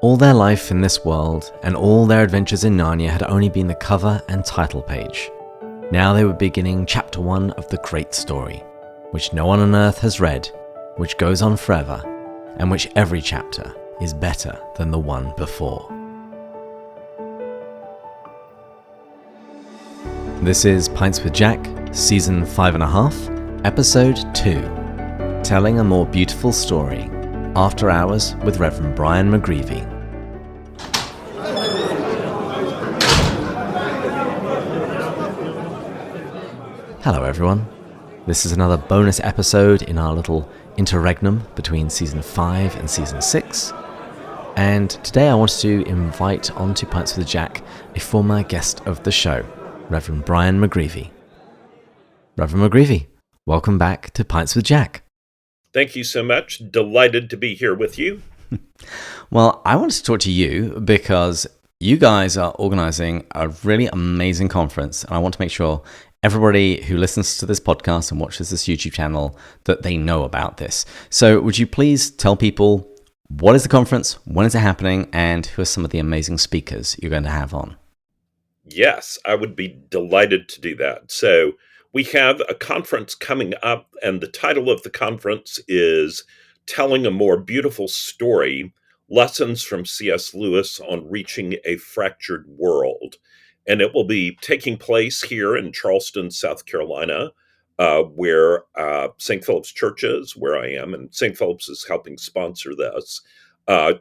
All their life in this world and all their adventures in Narnia had only been the cover and title page. Now they were beginning chapter 1 of the great story, which no one on earth has read, which goes on forever, and which every chapter is better than the one before. This is Pints with Jack, Season 5½, Episode 2, Telling a More Beautiful Story, After Hours with Reverend Brian McGreevy. Hello everyone. This is another bonus episode in our little interregnum between Season 5 and Season 6. And today I wanted to invite onto Pints with Jack a former guest of the show, Reverend Brian McGreevy. Reverend McGreevy, welcome back to Pints with Jack. Thank you so much. Delighted to be here with you. Well, I wanted to talk to you because you guys are organizing a really amazing conference, and I want to make sure everybody who listens to this podcast and watches this YouTube channel that they know about this. So would you please tell people what is the conference, when is it happening, and who are some of the amazing speakers you're going to have on? Yes, I would be delighted to do that. So we have a conference coming up, and the title of the conference is Telling a More Beautiful Story, Lessons from C.S. Lewis on Reaching a Fractured World. And it will be taking place here in Charleston, South Carolina, where St. Philip's Church is, where I am, and St. Philip's is helping sponsor this.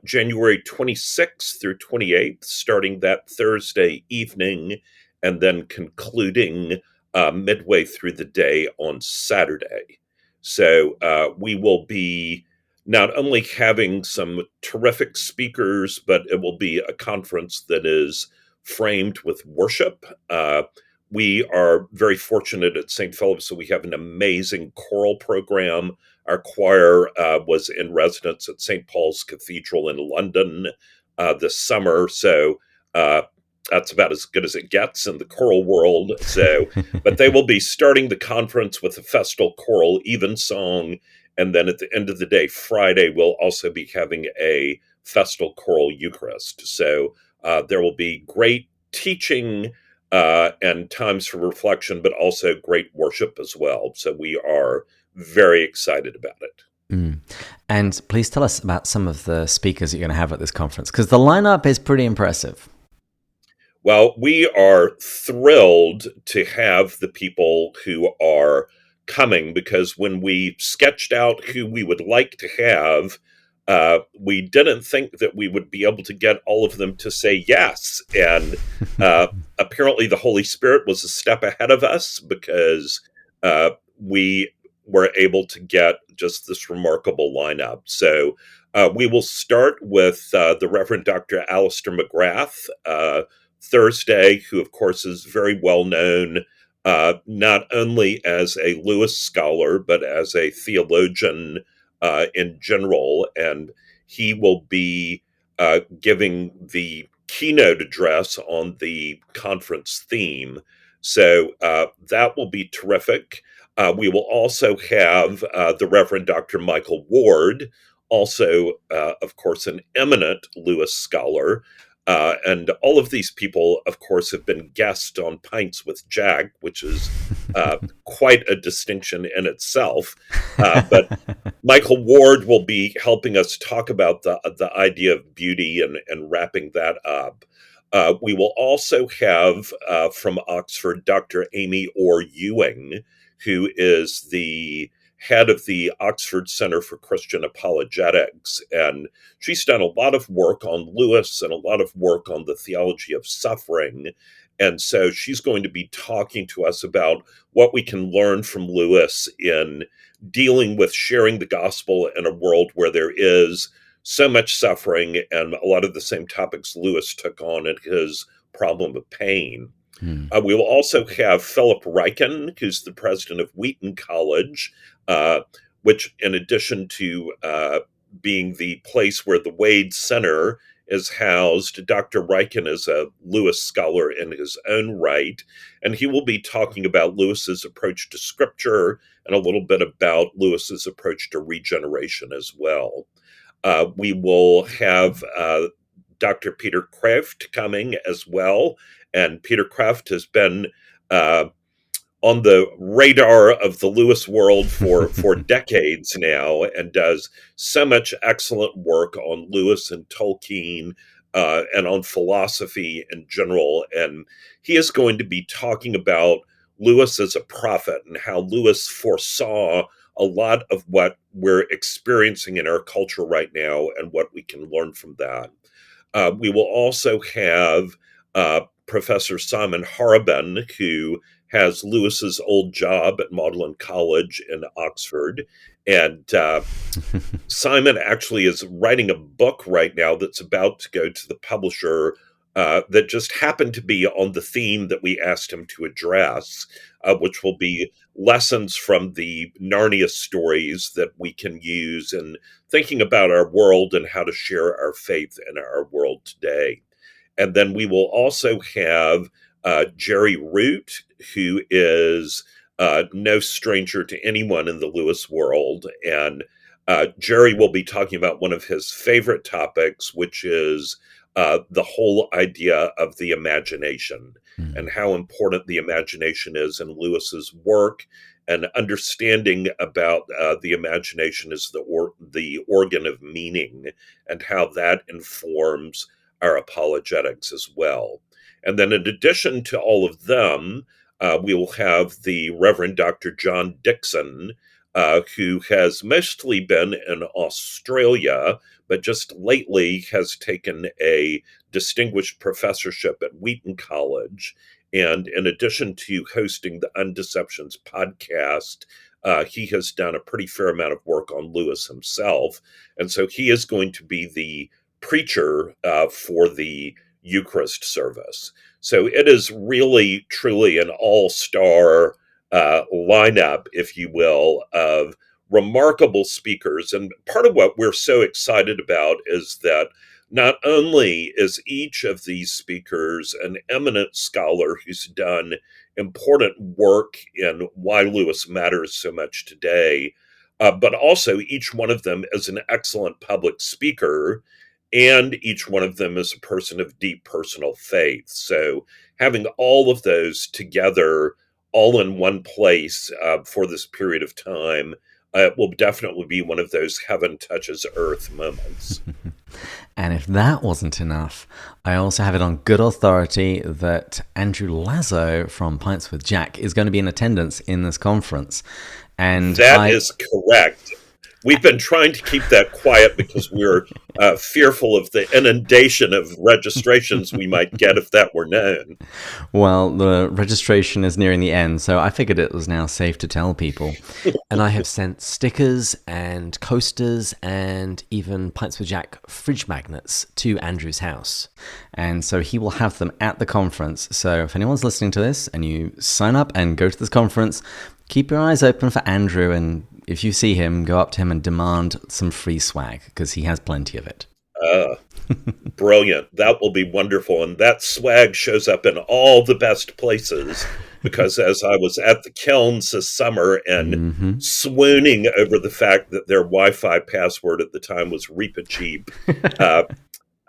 January 26th through 28th, starting that Thursday evening, and then concluding midway through the day on Saturday. So we will be not only having some terrific speakers, but it will be a conference that is framed with worship. We are very fortunate at St. Philip's, so we have an amazing choral program. Our choir was in residence at St. Paul's Cathedral in London this summer, so that's about as good as it gets in the choral world. So, but they will be starting the conference with a festal choral evensong, and then at the end of the day, Friday, we'll also be having a festal choral Eucharist. So there will be great teaching and times for reflection, but also great worship as well. So we are very excited about it. And please tell us about some of the speakers you're going to have at this conference, because the lineup is pretty impressive. Well, we are thrilled to have the people who are coming, because when we sketched out who we would like to have, we didn't think that we would be able to get all of them to say yes. And apparently the Holy Spirit was a step ahead of us, because we were able to get just this remarkable lineup. So we will start with the Reverend Dr. Alistair McGrath, Thursday, who of course is very well known, not only as a Lewis scholar, but as a theologian in general. And he will be giving the keynote address on the conference theme. So that will be terrific. We will also have the Reverend Dr. Michael Ward, also, of course, an eminent Lewis scholar. And all of these people, of course, have been guests on Pints with Jack, which is quite a distinction in itself. But Michael Ward will be helping us talk about the idea of beauty and wrapping that up. We will also have from Oxford, Dr. Amy Orr Ewing, who is the head of the Oxford Center for Christian Apologetics. And she's done a lot of work on Lewis and a lot of work on the theology of suffering. And so she's going to be talking to us about what we can learn from Lewis in dealing with sharing the gospel in a world where there is so much suffering and a lot of the same topics Lewis took on in his problem of pain. We will also have Philip Ryken, who's the president of Wheaton College, which, in addition to being the place where the Wade Center is housed, Dr. Ryken is a Lewis scholar in his own right, and he will be talking about Lewis's approach to scripture and a little bit about Lewis's approach to regeneration as well. We will have Dr. Peter Kraft coming as well. And Peter Kraft has been uh, on the radar of the Lewis world for decades now, and does so much excellent work on Lewis and Tolkien, and on philosophy in general. And he is going to be talking about Lewis as a prophet and how Lewis foresaw a lot of what we're experiencing in our culture right now and what we can learn from that. We will also have Professor Simon Harabin, who has Lewis's old job at Magdalen College in Oxford. And Simon actually is writing a book right now that's about to go to the publisher, that just happened to be on the theme that we asked him to address, which will be lessons from the Narnia stories that we can use in thinking about our world and how to share our faith in our world today. And then we will also have Jerry Root, who is no stranger to anyone in the Lewis world. And Jerry will be talking about one of his favorite topics, which is the whole idea of the imagination and how important the imagination is in Lewis's work, and understanding about the imagination as the organ of meaning, and how that informs our apologetics as well. And then, in addition to all of them, we will have the Reverend Dr. John Dixon, who has mostly been in Australia, but just lately has taken a distinguished professorship at Wheaton College. And in addition to hosting the Undeceptions podcast, he has done a pretty fair amount of work on Lewis himself. And so he is going to be the preacher for the Eucharist service. So it is really, truly an all-star lineup, if you will, of remarkable speakers. And part of what we're so excited about is that not only is each of these speakers an eminent scholar who's done important work in why Lewis matters so much today, but also each one of them is an excellent public speaker, and each one of them is a person of deep personal faith. So having all of those together, all in one place for this period of time, will definitely be one of those heaven touches earth moments. And if that wasn't enough, I also have it on good authority that Andrew Lazo from Pints with Jack is going to be in attendance in this conference. And that is correct. We've been trying to keep that quiet because we're fearful of the inundation of registrations we might get if that were known. Well, the registration is nearing the end, so I figured it was now safe to tell people. And I have sent stickers and coasters and even Pints with Jack fridge magnets to Andrew's house. And so he will have them at the conference. So if anyone's listening to this and you sign up and go to this conference, keep your eyes open for Andrew, and if you see him, go up to him and demand some free swag, because he has plenty of it. Brilliant. That will be wonderful. And that swag shows up in all the best places, because as I was at the Kilns this summer and swooning over the fact that their Wi-Fi password at the time was Reepicheap,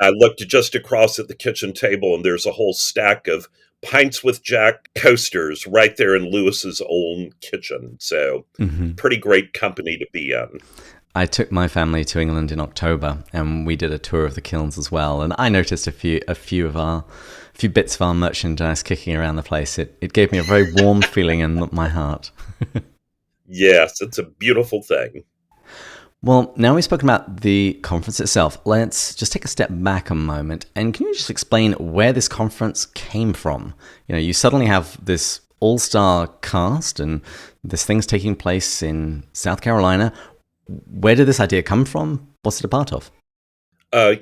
I looked just across at the kitchen table, and there's a whole stack of Pints with Jack coasters right there in Lewis's own kitchen. So pretty great company to be in. I took my family to England in October, and we did a tour of the kilns as well. And I noticed a few bits of our merchandise kicking around the place. It gave me a very warm feeling in my heart. Yes, it's a beautiful thing. Well, now we've spoken about the conference itself, let's just take a step back a moment. And can you just explain where this conference came from? You know, you suddenly have this all-star cast and this thing's taking place in South Carolina. Where did this idea come from? What's it a part of?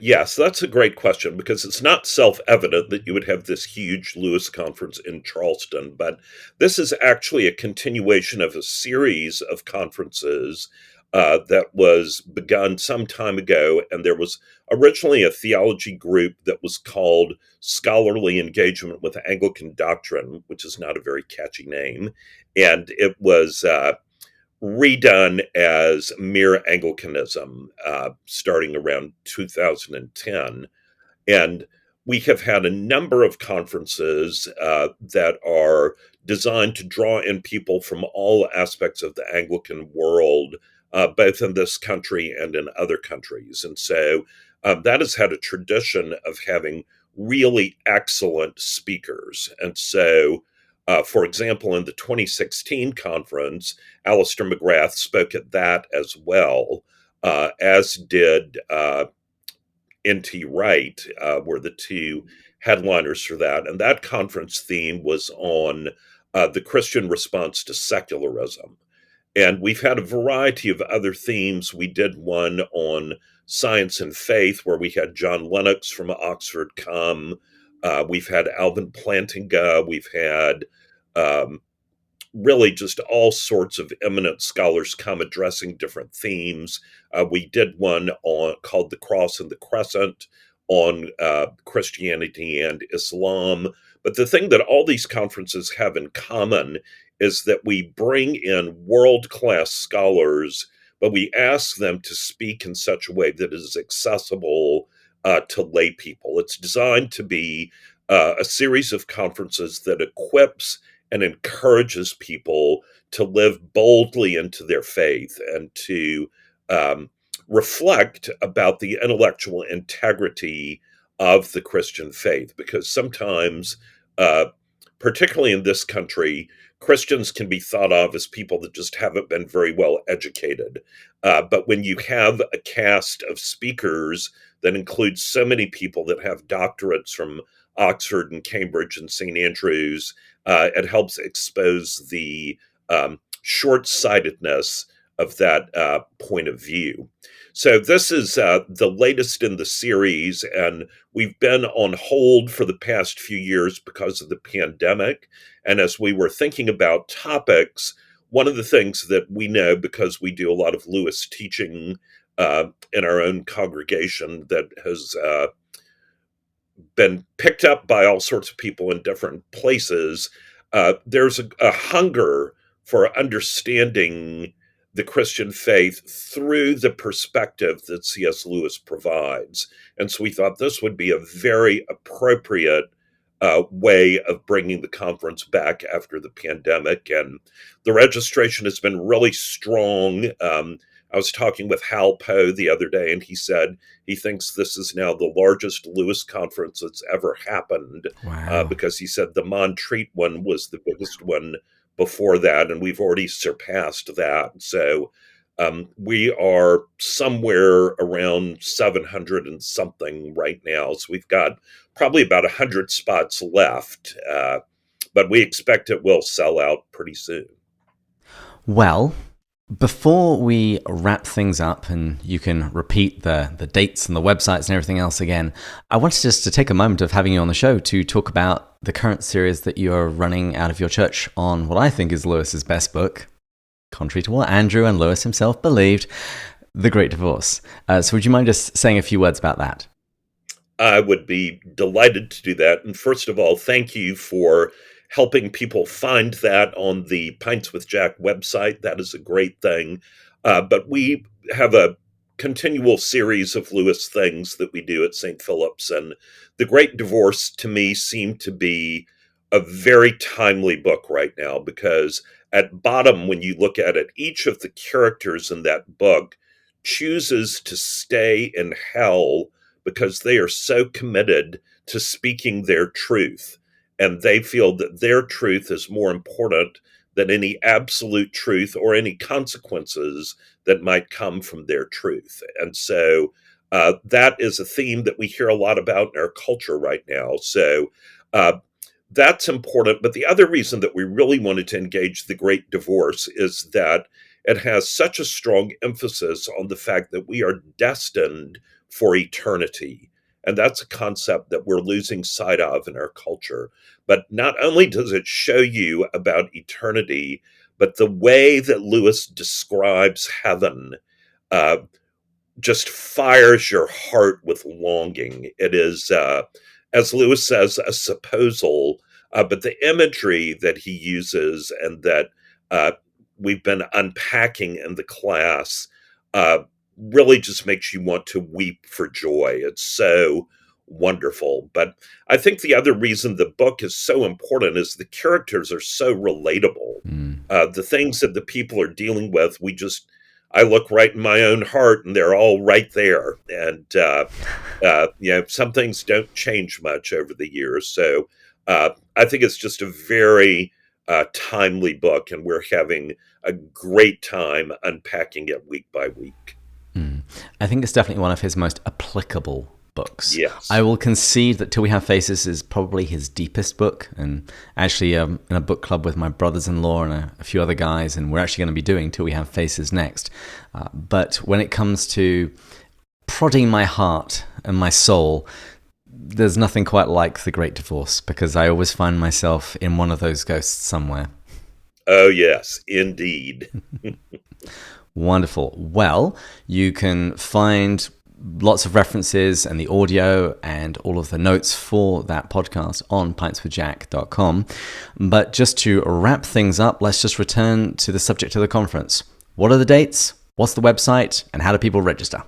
Yes, that's a great question, because it's not self-evident that you would have this huge Lewis conference in Charleston, but this is actually a continuation of a series of conferences that was begun some time ago. And there was originally a theology group that was called Scholarly Engagement with Anglican Doctrine, which is not a very catchy name. And it was redone as Mere Anglicanism starting around 2010. And we have had a number of conferences that are designed to draw in people from all aspects of the Anglican world, both in this country and in other countries. And so that has had a tradition of having really excellent speakers. And so, for example, in the 2016 conference, Alistair McGrath spoke at that as well, as did N.T. Wright, were the two headliners for that. And that conference theme was on the Christian response to secularism. And we've had a variety of other themes. We did one on science and faith, where we had John Lennox from Oxford come. We've had Alvin Plantinga. We've had really just all sorts of eminent scholars come addressing different themes. We did one called The Cross and the Crescent on Christianity and Islam. But the thing that all these conferences have in common is that we bring in world-class scholars, but we ask them to speak in such a way that is accessible to lay people. It's designed to be a series of conferences that equips and encourages people to live boldly into their faith and to reflect about the intellectual integrity of the Christian faith. Because sometimes, particularly in this country, Christians can be thought of as people that just haven't been very well educated. But when you have a cast of speakers that includes so many people that have doctorates from Oxford and Cambridge and St. Andrews, it helps expose the short-sightedness of that point of view. So this is the latest in the series, and we've been on hold for the past few years because of the pandemic. And as we were thinking about topics, one of the things that we know, because we do a lot of Lewis teaching in our own congregation that has been picked up by all sorts of people in different places, there's a hunger for understanding the Christian faith through the perspective that C.S. Lewis provides. And so we thought this would be a very appropriate way of bringing the conference back after the pandemic. And the registration has been really strong. I was talking with Hal Poe the other day, and he said he thinks this is now the largest Lewis conference that's ever happened. Wow. Because he said the Montreat one was the biggest one before that, and we've already surpassed that. So we are somewhere around 700 and something right now. So we've got probably about 100 spots left, but we expect it will sell out pretty soon. Well, before we wrap things up and you can repeat the dates and the websites and everything else again, I wanted just to take a moment of having you on the show to talk about the current series that you're running out of your church on what I think is Lewis's best book, contrary to what Andrew and Lewis himself believed, The Great Divorce. So would you mind just saying a few words about that? I would be delighted to do that. And first of all, thank you for helping people find that on the Pints with Jack website. That is a great thing. But we have a continual series of Lewis things that we do at St. Philip's. And The Great Divorce, to me, seemed to be a very timely book right now, because at bottom, when you look at it, each of the characters in that book chooses to stay in hell because they are so committed to speaking their truth. And they feel that their truth is more important than any absolute truth or any consequences that might come from their truth. And so that is a theme that we hear a lot about in our culture right now. So that's important. But the other reason that we really wanted to engage The Great Divorce is that it has such a strong emphasis on the fact that we are destined for eternity. And that's a concept that we're losing sight of in our culture. But not only does it show you about eternity, but the way that Lewis describes heaven just fires your heart with longing. It is, as Lewis says, a supposal, but the imagery that he uses and that we've been unpacking in the class really just makes you want to weep for joy. It's so wonderful. But I think the other reason the book is so important is the characters are so relatable. The things that the people are dealing with, I look right in my own heart, and they're all right there. And some things don't change much over the years. So I think it's just a very timely book, and we're having a great time unpacking it week by week. I think it's definitely one of his most applicable books. Yes. I will concede that Till We Have Faces is probably his deepest book. And actually, in a book club with my brothers-in-law and a few other guys, and we're actually going to be doing Till We Have Faces next. But when it comes to prodding my heart and my soul, there's nothing quite like The Great Divorce, because I always find myself in one of those ghosts somewhere. Oh, yes, indeed. Wonderful. Well, you can find lots of references and the audio and all of the notes for that podcast on pintswithjack.com. But just to wrap things up, let's just return to the subject of the conference. What are the dates? What's the website? And how do people register?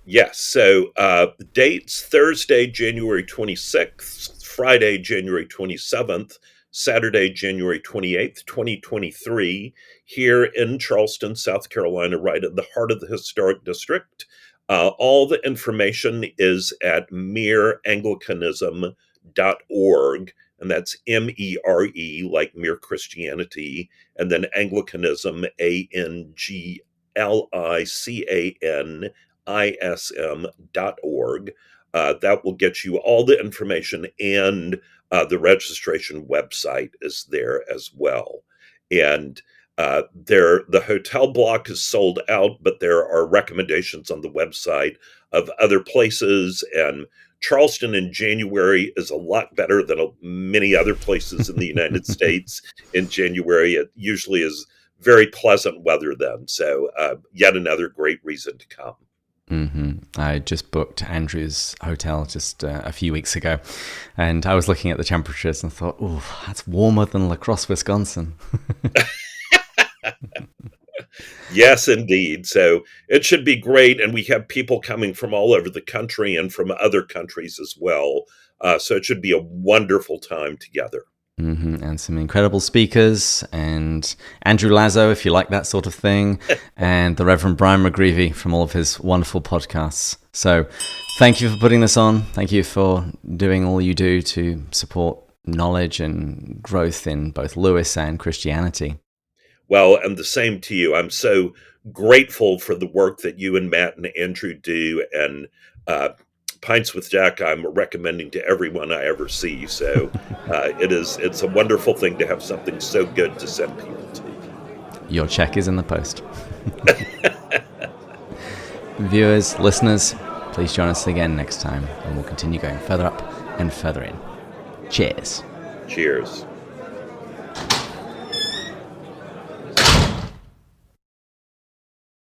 Yes. So the dates: Thursday, January 26th, Friday, January 27th, Saturday, January 28th, 2023, here in Charleston, South Carolina, right at the heart of the historic district. All the information is at mereanglicanism.org, and that's MERE, like Mere Christianity, and then Anglicanism, ANGLICANISM.org. That will get you all the information, and the registration website is there as well. And the hotel block is sold out, but there are recommendations on the website of other places. And Charleston in January is a lot better than many other places in the United States in January. It usually is very pleasant weather then. So yet another great reason to come. I just booked Andrew's hotel just a few weeks ago, and I was looking at the temperatures and thought, oh, that's warmer than La Crosse, Wisconsin. Yes, indeed. So it should be great. And we have people coming from all over the country and from other countries as well. So it should be a wonderful time together. And some incredible speakers, and Andrew Lazo, if you like that sort of thing, and the Reverend Brian McGreevy from all of his wonderful podcasts. So thank you for putting this on. Thank you for doing all you do to support knowledge and growth in both Lewis and Christianity. Well, and the same to you. I'm so grateful for the work that you and Matt and Andrew do. And Pints with Jack, I'm recommending to everyone I ever see. So it's a wonderful thing to have something so good to send people to. Your check is in the post. Viewers, listeners, please join us again next time, and we'll continue going further up and further in. Cheers. Cheers.